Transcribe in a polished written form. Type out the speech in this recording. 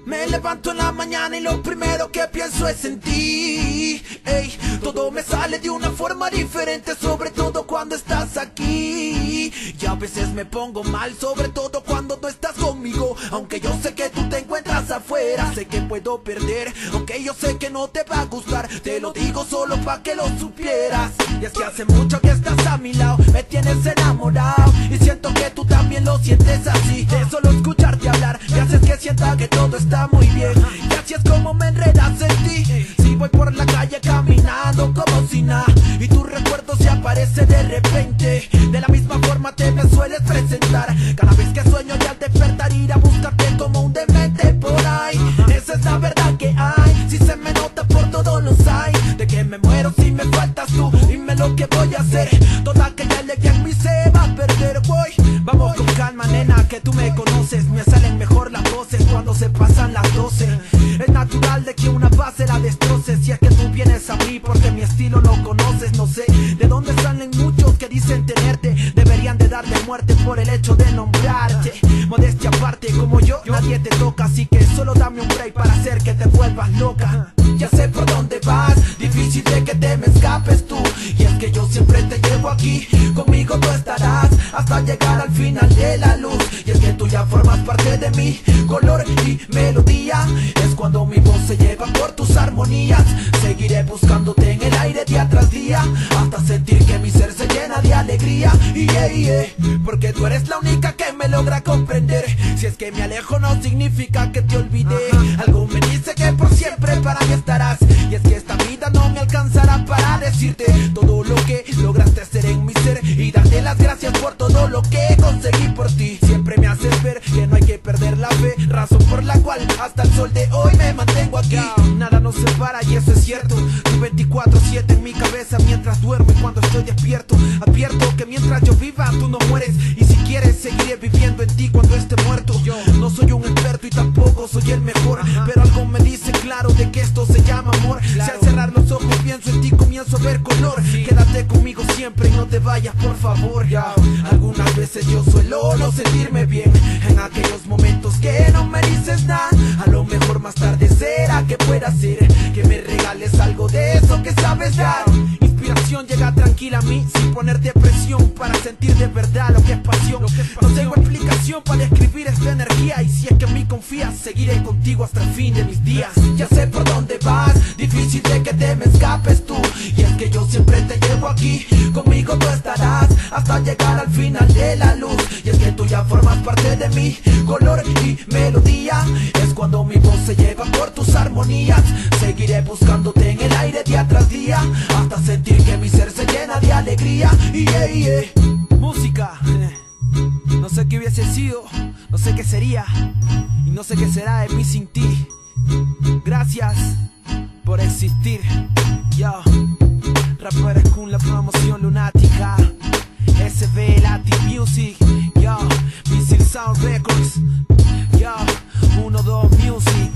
Me levanto en la mañana y lo primero que pienso es en ti. Ey, todo me sale de una forma diferente, sobre todo cuando estás aquí. Y a veces me pongo mal, sobre todo cuando no estás conmigo. Aunque yo sé que tú te encuentras afuera, sé que puedo perder, aunque yo sé que no te va a gustar. Te lo digo solo pa' que lo supieras. Y es que hace mucho que estás a mi lado, me tienes enamorado, y siento que tú también lo sientes así. De solo escucharte hablar me haces que sienta que todo está muy bien, y así es como me enredas en ti. Si voy por la calle caminando como si nada, y tu recuerdo se aparece de repente, de la misma forma te me sueles presentar. Cada vez que sueño y al despertar ir a buscarte como un demente por ahí. Esa es la verdad que hay, si se me nota por todos los hay. De que me muero si me faltas tú, dime lo que voy a hacer. Toda aquella alegría en mí se va a perder. Voy, vamos con calma nena, que tú me conoces, me salen mejor las voces cuando se pasan las 12. Es natural de que una base la destroces, si es que tú vienes a mí porque mi estilo lo conoces. No sé de dónde salen muchos que dicen tenerte, deberían de darle muerte por el hecho de nombrarte. Modestia aparte, como yo nadie te toca, así que solo dame un break para hacer que te vuelvas loca. Ya sé por dónde vas, difícil de que te me escapes tú, y es que yo siempre te llevo aquí, conmigo tú estarás hasta llegar al final de la luz. Y es que tú ya formas parte de mi color y melodía, es cuando mi voz se lleva por tus armonías. Seguiré buscándote en el aire día tras día, hasta sentir que mi ser se llena de alegría. Porque tú eres la única que me logra comprender. Si es que me alejo no significa que te olvidé. Algo me dice que por siempre para mí estarás, y es que esta vida no me alcanzará para decirte todo lo que lograste hacer en mi ser, y darte las gracias por todo lo que conseguí por ti. Siempre me haces ver que no hay que perder la fe, razón por la cual hasta el sol de hoy me mantengo aquí. Nada nos separa y eso es cierto, tú 24/7 en mi cabeza mientras duermo y cuando estoy despierto. Advierto que mientras yo viva tú no mueres, y si quieres seguiré viviendo en ti cuando esté muerto. Yo no soy un experto y tampoco soy el mejor, pero algo me dice claro de que esto se llama amor. Si al cerrar los ojos pienso en ti comienzo a ver color. Quédate conmigo siempre y no te vayas por favor. Algunas veces yo suelo no sentirme bien, en aquellos momentos que no me dices nada. A lo mejor más tarde será que pueda ser que me regales algo de eso que sabes dar. Inspiración llega tranquila a mí sin ponerte presión, para sentir de verdad lo que es pasión. No tengo explicación para describir esta energía, y si es que en mí confías seguiré contigo hasta el fin de mis días. Ya sé por dónde vas, difícil de que te me escapes tú, y es que yo siempre te llevo aquí, conmigo tú estarás hasta llegar al final de la luz. Y es que tú ya formas parte de mi color y melodía, es cuando mi voz se lleva por tus armonías. Seguiré buscándote en el aire día tras día, hasta sentir que mi ser se llena de alegría. Música, no sé qué hubiese sido, no sé qué sería, y no sé qué será de mí sin ti. Gracias por existir. Yo, Rapper con la promoción lunática, SB Latin Music. Yo, Missile Sound Records. Yo, 1-2 Music.